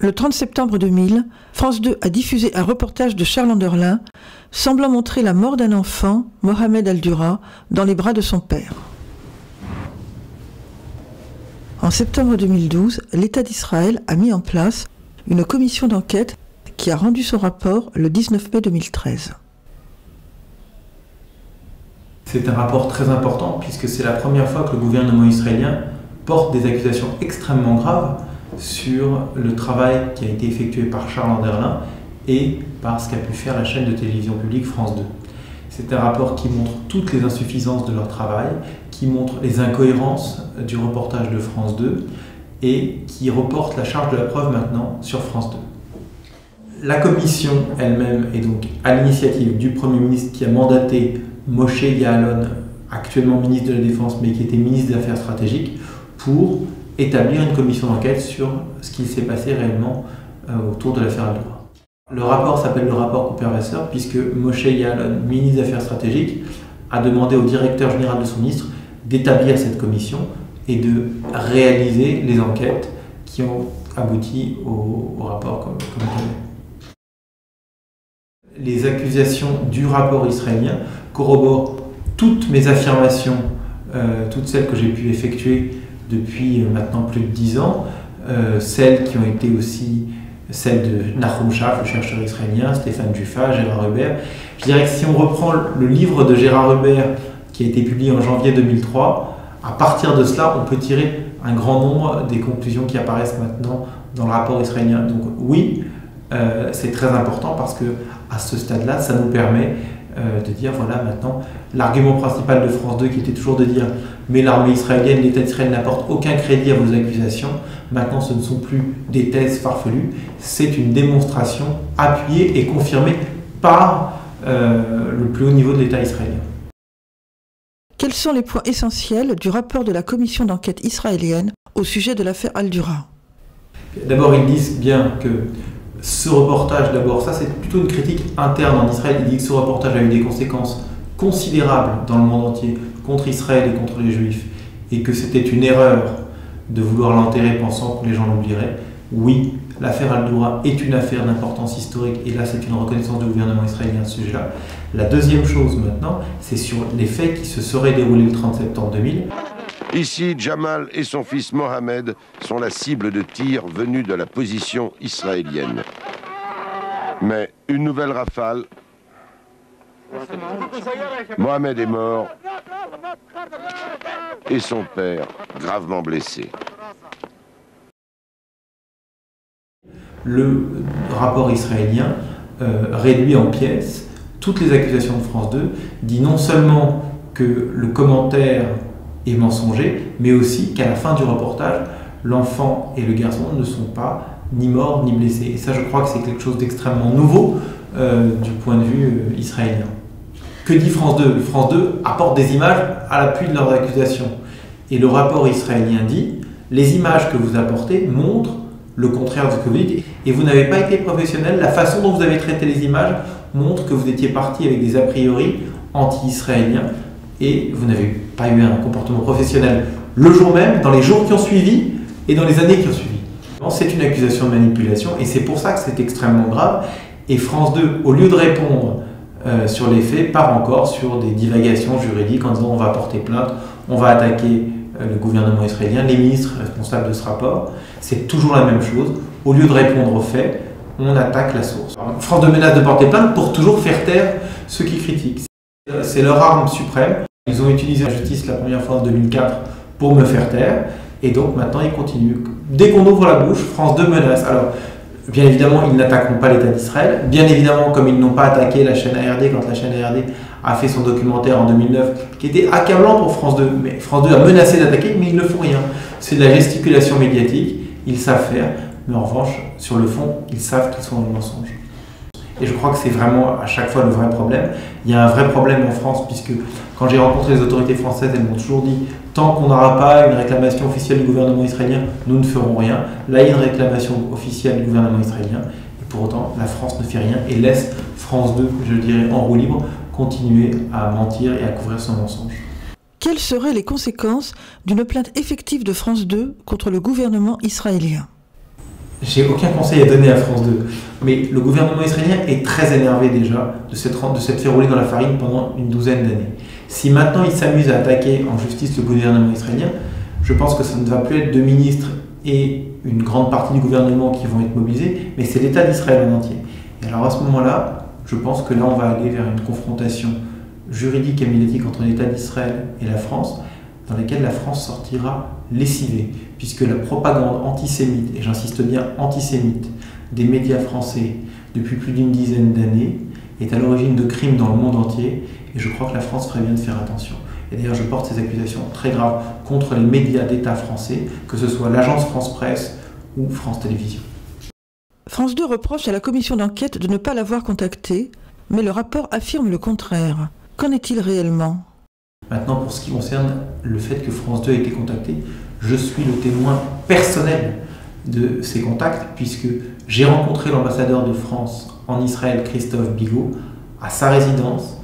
Le 30 septembre 2000, France 2 a diffusé un reportage de Charles Anderlin semblant montrer la mort d'un enfant, Mohamed Al-Dura, dans les bras de son père. En septembre 2012, l'État d'Israël a mis en place une commission d'enquête qui a rendu son rapport le 19 mai 2013. C'est un rapport très important puisque c'est la première fois que le gouvernement israélien porte des accusations extrêmement graves sur le travail qui a été effectué par Charles Anderlin et par ce qu'a pu faire la chaîne de télévision publique France 2. C'est un rapport qui montre toutes les insuffisances de leur travail, qui montre les incohérences du reportage de France 2 et qui reporte la charge de la preuve maintenant sur France 2. La commission elle-même est donc à l'initiative du Premier ministre qui a mandaté Moshe Ya'alon, actuellement ministre de la Défense mais qui était ministre des Affaires stratégiques, pour établir une commission d'enquête sur ce qui s'est passé réellement autour de l'affaire Al-Dura. Le rapport s'appelle le rapport Cooper-Vasseur puisque Moshe Ya'alon, ministre des Affaires stratégiques, a demandé au directeur général de son ministre d'établir cette commission et de réaliser les enquêtes qui ont abouti au rapport comme tel. Les accusations du rapport israélien corroborent toutes mes affirmations, toutes celles que j'ai pu effectuer depuis maintenant plus de 10 ans, celles qui ont été aussi celles de Nahum Shaf, le chercheur israélien, Stéphane Juffa, Gérard Hubert. Je dirais que si on reprend le livre de Gérard Hubert qui a été publié en janvier 2003, à partir de cela, on peut tirer un grand nombre des conclusions qui apparaissent maintenant dans le rapport israélien. Donc oui, c'est très important parce que à ce stade-là, ça nous permet de dire, voilà, maintenant, l'argument principal de France 2 qui était toujours de dire mais l'armée israélienne, l'État d'Israël n'apporte aucun crédit à vos accusations, maintenant ce ne sont plus des thèses farfelues, c'est une démonstration appuyée et confirmée par le plus haut niveau de l'État israélien. Quels sont les points essentiels du rapport de la commission d'enquête israélienne au sujet de l'affaire Al-Dura? D'abord, ils disent bien que ce reportage, d'abord, ça c'est plutôt une critique interne en Israël, ils disent que ce reportage a eu des conséquences considérables dans le monde entier contre Israël et contre les Juifs et que c'était une erreur de vouloir l'enterrer pensant que les gens l'oublieraient. Oui, l'affaire Al-Dura est une affaire d'importance historique et là c'est une reconnaissance du gouvernement israélien à ce sujet-là. La deuxième chose maintenant, c'est sur les faits qui se seraient déroulés le 30 septembre 2000. Ici, Jamal et son fils Mohamed sont la cible de tirs venus de la position israélienne. Mais une nouvelle rafale. Mohamed est mort et son père gravement blessé. Le rapport israélien réduit en pièces toutes les accusations de France 2, dit non seulement que le commentaire est mensonger, mais aussi qu'à la fin du reportage, l'enfant et le garçon ne sont pas ni morts ni blessés. Et ça, je crois que c'est quelque chose d'extrêmement nouveau du point de vue israélien. Que dit France 2? France 2 apporte des images à l'appui de leurs accusations. Et le rapport israélien dit, les images que vous apportez montrent le contraire de ce que vous dites, et vous n'avez pas été professionnel, la façon dont vous avez traité les images montre que vous étiez parti avec des a priori anti-israéliens, et vous n'avez pas eu un comportement professionnel le jour même, dans les jours qui ont suivi, et dans les années qui ont suivi. C'est une accusation de manipulation, et c'est pour ça que c'est extrêmement grave, et France 2, au lieu de répondre sur les faits, part encore sur des divagations juridiques en disant on va porter plainte, on va attaquer le gouvernement israélien, les ministres responsables de ce rapport. C'est toujours la même chose. Au lieu de répondre aux faits, on attaque la source. France 2 menace de porter plainte pour toujours faire taire ceux qui critiquent. C'est leur arme suprême. Ils ont utilisé la justice la première fois en 2004 pour me faire taire. Et donc maintenant ils continuent. Dès qu'on ouvre la bouche, France 2 menace. Alors, bien évidemment, ils n'attaqueront pas l'État d'Israël. Bien évidemment, comme ils n'ont pas attaqué la chaîne ARD quand la chaîne ARD a fait son documentaire en 2009, qui était accablant pour France 2. Mais France 2 a menacé d'attaquer, mais ils ne font rien. C'est de la gesticulation médiatique, ils savent faire, mais en revanche, sur le fond, ils savent qu'ils sont dans le mensonge. Et je crois que c'est vraiment à chaque fois le vrai problème. Il y a un vrai problème en France, puisque quand j'ai rencontré les autorités françaises, elles m'ont toujours dit tant qu'on n'aura pas une réclamation officielle du gouvernement israélien, nous ne ferons rien. Là, il y a une réclamation officielle du gouvernement israélien, et pour autant, la France ne fait rien et laisse France 2, je dirais, en roue libre, continuer à mentir et à couvrir son mensonge. Quelles seraient les conséquences d'une plainte effective de France 2 contre le gouvernement israélien? J'ai aucun conseil à donner à France 2. Mais le gouvernement israélien est très énervé déjà de s'être fait rouler dans la farine pendant une douzaine d'années. Si maintenant il s'amuse à attaquer en justice le gouvernement israélien, je pense que ça ne va plus être deux ministres et une grande partie du gouvernement qui vont être mobilisés, mais c'est l'État d'Israël en entier. Et alors à ce moment-là, je pense que là on va aller vers une confrontation juridique et médiatique entre l'État d'Israël et la France, dans laquelle la France sortira lessivée, puisque la propagande antisémite, et j'insiste bien antisémite, des médias français depuis plus d'une dizaine d'années est à l'origine de crimes dans le monde entier, et je crois que la France ferait bien de faire attention. Et d'ailleurs, je porte ces accusations très graves contre les médias d'État français, que ce soit l'agence France Presse ou France Télévisions. France 2 reproche à la commission d'enquête de ne pas l'avoir contacté, mais le rapport affirme le contraire. Qu'en est-il réellement ? Maintenant, pour ce qui concerne le fait que France 2 ait été contactée, je suis le témoin personnel de ces contacts, puisque j'ai rencontré l'ambassadeur de France en Israël, Christophe Bigot, à sa résidence,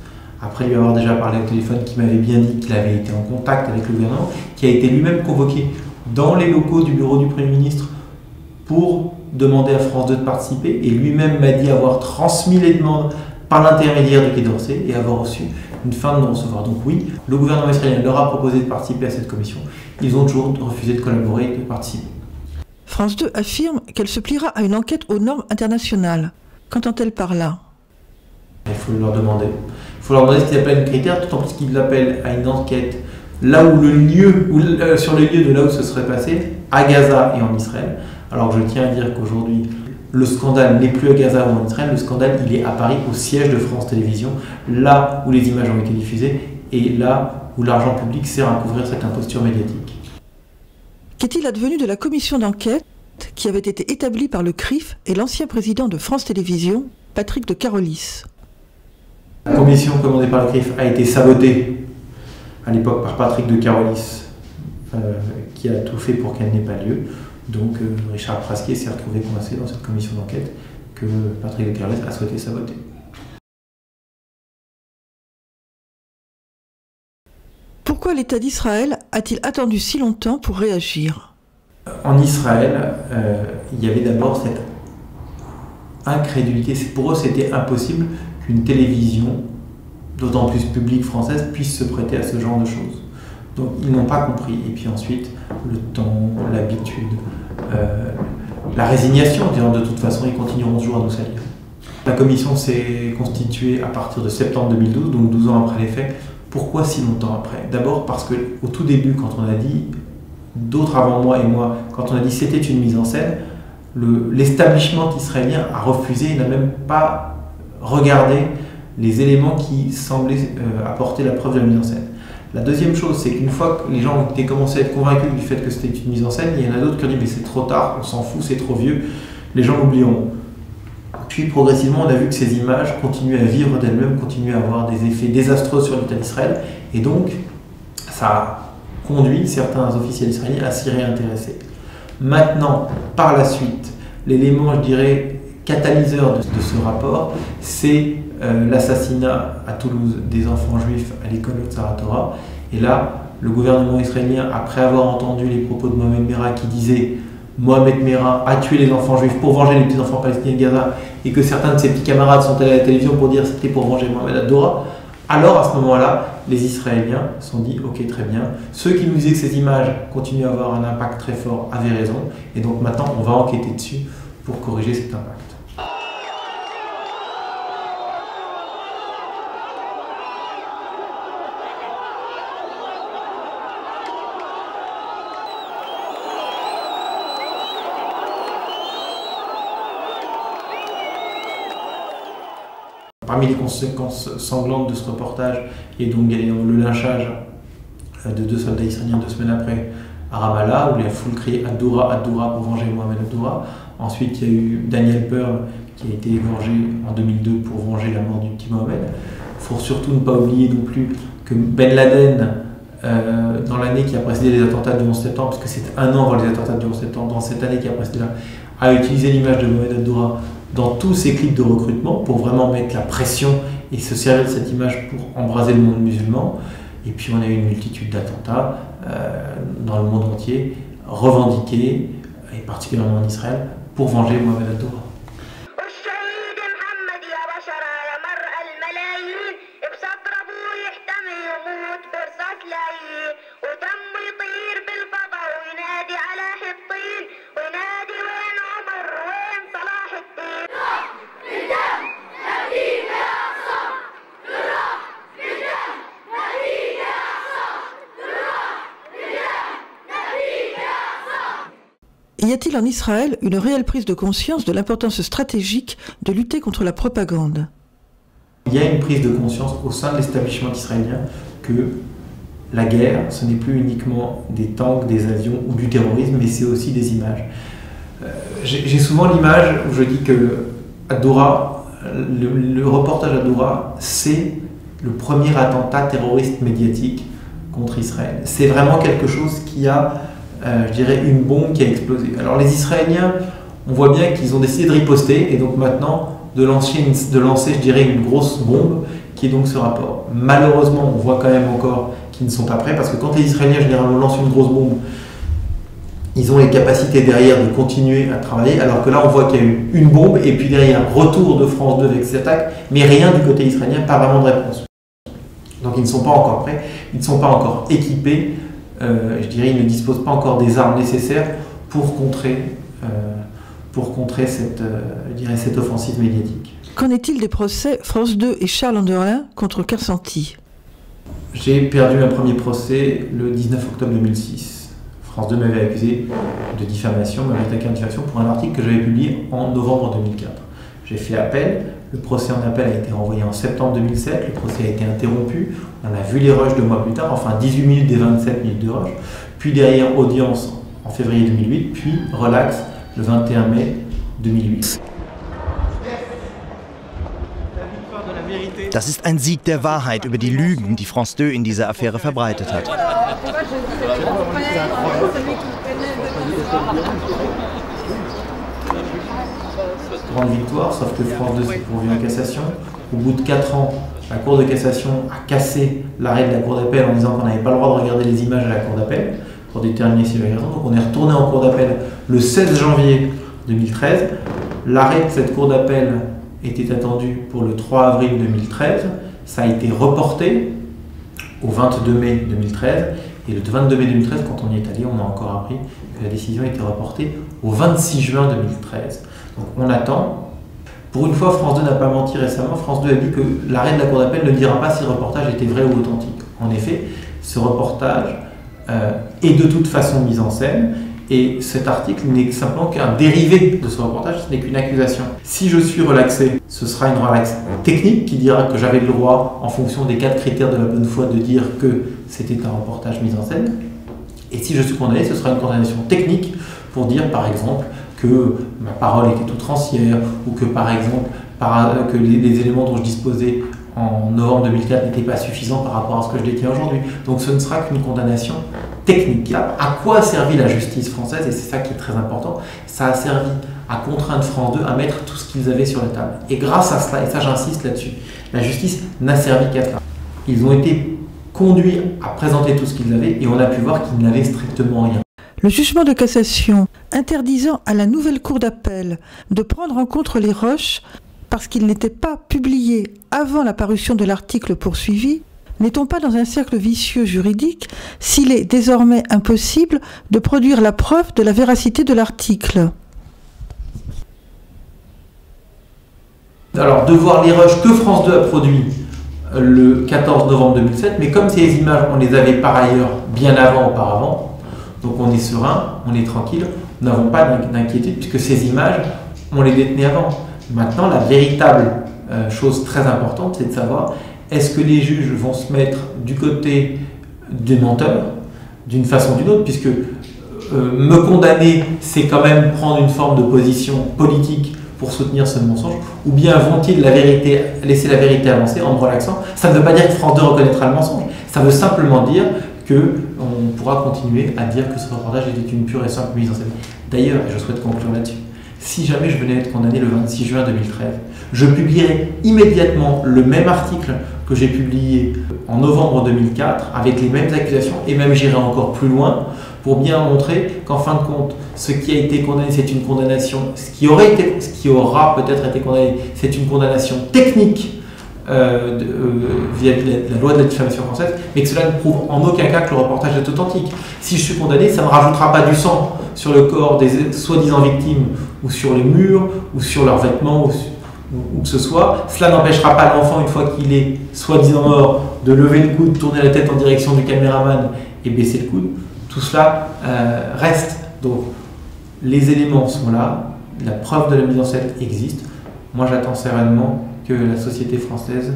après lui avoir déjà parlé au téléphone, qui m'avait bien dit qu'il avait été en contact avec le gouvernement, qui a été lui-même convoqué dans les locaux du bureau du Premier ministre pour demander à France 2 de participer, et lui-même m'a dit avoir transmis les demandes par l'intermédiaire du Quai d'Orsay et avoir reçu une fin de non-recevoir. Donc oui, le gouvernement israélien leur a proposé de participer à cette commission. Ils ont toujours refusé de collaborer et de participer. France 2 affirme qu'elle se pliera à une enquête aux normes internationales. Qu'entend-elle par là ? Il faut leur demander. Il faut leur demander ce qu'ils appellent un critère, tout en plus qu'ils l'appellent à une enquête là où sur le lieu de là où ce serait passé, à Gaza et en Israël. Alors que je tiens à dire qu'aujourd'hui, le scandale n'est plus à Gaza ou en Israël, le scandale il est à Paris, au siège de France Télévisions, là où les images ont été diffusées et là où l'argent public sert à couvrir cette imposture médiatique. Qu'est-il advenu de la commission d'enquête qui avait été établie par le CRIF et l'ancien président de France Télévisions, Patrick de Carolis ? La commission commandée par le CRIF a été sabotée à l'époque par Patrick de Carolis, qui a tout fait pour qu'elle n'ait pas lieu. Donc Richard Prasquier s'est retrouvé coincé dans cette commission d'enquête que Patrick de Carolis a souhaité saboter. Pourquoi l'État d'Israël a-t-il attendu si longtemps pour réagir ? En Israël, il y avait d'abord cette incrédulité. Pour eux, c'était impossible qu'une télévision, d'autant plus publique française, puisse se prêter à ce genre de choses. Donc ils n'ont pas compris. Et puis ensuite, le temps, l'habitude, la résignation, en disant de toute façon, ils continueront toujours à nous salir. La commission s'est constituée à partir de septembre 2012, donc 12 ans après les faits. Pourquoi si longtemps après ? D'abord parce qu'au tout début, quand on a dit, d'autres avant moi et moi, quand on a dit c'était une mise en scène, l'establishment israélien a refusé, il n'a même pas regardé les éléments qui semblaient apporter la preuve de la mise en scène. La deuxième chose, c'est qu'une fois que les gens ont été commencé à être convaincus du fait que c'était une mise en scène, il y en a d'autres qui ont dit mais c'est trop tard, on s'en fout, c'est trop vieux, les gens l'oublieront. Puis progressivement, on a vu que ces images continuaient à vivre d'elles-mêmes, continuaient à avoir des effets désastreux sur l'État d'Israël, et donc ça a conduit certains officiels israéliens à s'y réintéresser. Maintenant, par la suite, l'élément, je dirais, catalyseur de ce rapport, c'est l'assassinat à Toulouse des enfants juifs à l'école Otzar Torah. Et là, le gouvernement israélien, après avoir entendu les propos de Mohamed Merah qui disait Mohamed Merah a tué les enfants juifs pour venger les petits enfants palestiniens de Gaza, et que certains de ses petits camarades sont allés à la télévision pour dire que c'était pour venger Mohamed Al-Doura, alors à ce moment-là, les Israéliens se sont dit ok, très bien, ceux qui nous disaient que ces images continuent à avoir un impact très fort avaient raison, et donc maintenant on va enquêter dessus pour corriger cet impact. Parmi les conséquences sanglantes de ce reportage, il y a donc le lynchage de 2 soldats israéliens 2 semaines après à Ramallah, où la foule criait Ad-Doura, Ad-Doura pour venger Mohamed Ad-Doura. Ensuite, il y a eu Daniel Pearl qui a été égorgé en 2002 pour venger la mort du petit Mohamed. Il faut surtout ne pas oublier non plus que Ben Laden, dans l'année qui a précédé les attentats du 11 septembre, parce que c'est un an avant les attentats du 11 septembre, dans cette année qui a précédé là, a utilisé l'image de Mohamed Ad-Doura dans tous ses clips de recrutement pour vraiment mettre la pression et se servir de cette image pour embraser le monde musulman. Et puis on a eu une multitude d'attentats dans le monde entier, revendiqués, et particulièrement en Israël, pour venger Mohamed al-Doura. Y a-t-il en Israël une réelle prise de conscience de l'importance stratégique de lutter contre la propagande? Il y a une prise de conscience au sein de l'établissement israélien que la guerre, ce n'est plus uniquement des tanks, des avions ou du terrorisme, mais c'est aussi des images. J'ai souvent l'image où je dis que Doura, le reportage à Doura, c'est le premier attentat terroriste médiatique contre Israël. C'est vraiment quelque chose qui a, je dirais, une bombe qui a explosé. Alors les Israéliens, on voit bien qu'ils ont décidé de riposter et donc maintenant de lancer, je dirais, une grosse bombe qui est donc ce rapport. Malheureusement, on voit quand même encore qu'ils ne sont pas prêts parce que quand les Israéliens généralement lancent une grosse bombe, ils ont les capacités derrière de continuer à travailler, alors que là on voit qu'il y a eu une bombe et puis derrière retour de France 2 avec cette attaque, mais rien du côté israélien, pas vraiment de réponse. Donc ils ne sont pas encore prêts, ils ne sont pas encore équipés, je dirais ils ne disposent pas encore des armes nécessaires pour contrer cette, je dirais, cette offensive médiatique. Qu'en est-il des procès France 2 et Charles Anderlin contre Karsanti? J'ai perdu un premier procès le 19 octobre 2006. France 2 m'avait accusé de diffamation, m'avait attaqué en diffamation pour un article que j'avais publié en novembre 2004. J'ai fait appel, le procès en appel a été renvoyé en septembre 2007, le procès a été interrompu, on a vu les rushs 2 mois plus tard, enfin 18 minutes des 27 minutes de rush, puis derrière audience en février 2008, puis relax le 21 mai 2008. Das ist ein Sieg der Wahrheit über die Lügen, die France 2 in dieser Affäre verbreitet hat. Grande victoire, sauf que France 2 s'est pourvu en cassation. Au bout de 4 ans, la Cour de cassation a cassé l'arrêt de la Cour d'appel en disant qu'on n'avait pas le droit de regarder les images à la Cour d'appel pour déterminer si j'avais raison. Donc on est retourné en Cour d'appel le 16 janvier 2013. L'arrêt de cette Cour d'appel était attendu pour le 3 avril 2013. Ça a été reporté au 22 mai 2013. Et le 22 mai 2013, quand on y est allé, on a encore appris que la décision a été reportée au 26 juin 2013. Donc on attend. Pour une fois, France 2 n'a pas menti récemment. France 2 a dit que l'arrêt de la Cour d'appel ne dira pas si le reportage était vrai ou authentique. En effet, ce reportage est de toute façon mis en scène. Et cet article n'est simplement qu'un dérivé de ce reportage, ce n'est qu'une accusation. Si je suis relaxé, ce sera une relaxe technique qui dira que j'avais le droit, en fonction des 4 critères de la bonne foi, de dire que c'était un reportage mis en scène. Et si je suis condamné, ce sera une condamnation technique pour dire, par exemple, que ma parole était outrancière ou que, par exemple, que les éléments dont je disposais en novembre 2004 n'étaient pas suffisants par rapport à ce que je détiens aujourd'hui. Donc ce ne sera qu'une condamnation technique. À quoi a servi la justice française? Et c'est ça qui est très important. Ça a servi à contraindre France 2 à mettre tout ce qu'ils avaient sur la table. Et grâce à cela, et ça j'insiste là-dessus, la justice n'a servi qu'à cela. Ils ont été conduits à présenter tout ce qu'ils avaient et on a pu voir qu'ils n'avaient strictement rien. Le jugement de cassation interdisant à la nouvelle cour d'appel de prendre en compte les rushs parce qu'ils n'étaient pas publiés avant la parution de l'article poursuivi, n'est-on pas dans un cercle vicieux juridique s'il est désormais impossible de produire la preuve de la véracité de l'article? Alors, de voir les rushs que France 2 a produits le 14 novembre 2007, mais comme ces images, on les avait par ailleurs bien avant auparavant, donc on est serein, on est tranquille, nous n'avons pas d'inquiétude puisque ces images, on les détenait avant. Maintenant, la véritable chose très importante, c'est de savoir est-ce que les juges vont se mettre du côté des menteurs, d'une façon ou d'une autre, puisque me condamner, c'est quand même prendre une forme de position politique pour soutenir ce mensonge, ou bien vont-ils laisser la vérité avancer en me relaxant? Ça ne veut pas dire que France 2 reconnaîtra le mensonge, ça veut simplement dire qu'on pourra continuer à dire que ce reportage était une pure et simple mise en scène. D'ailleurs, et je souhaite conclure là-dessus, si jamais je venais à être condamné le 26 juin 2013, je publierais immédiatement le même article que j'ai publié en novembre 2004 avec les mêmes accusations et même j'irais encore plus loin pour bien montrer qu'en fin de compte, ce qui a été condamné, c'est une condamnation, ce qui aura peut-être été condamné, c'est une condamnation technique vis-à-vis de la loi de la diffamation française, mais que cela ne prouve en aucun cas que le reportage est authentique. Si je suis condamné, ça ne rajoutera pas du sang sur le corps des soi-disant victimes, ou sur les murs, ou sur leurs vêtements, ou que ce soit. Cela n'empêchera pas l'enfant, une fois qu'il est soi-disant mort, de lever le coude, tourner la tête en direction du caméraman et baisser le coude. Tout cela reste. Donc les éléments sont là, la preuve de la mise en scène existe. Moi j'attends sereinement que la société française,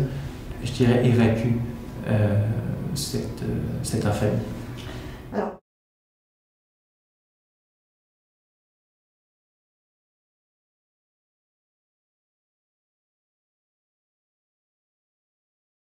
je dirais, évacue cette infamie. Alors,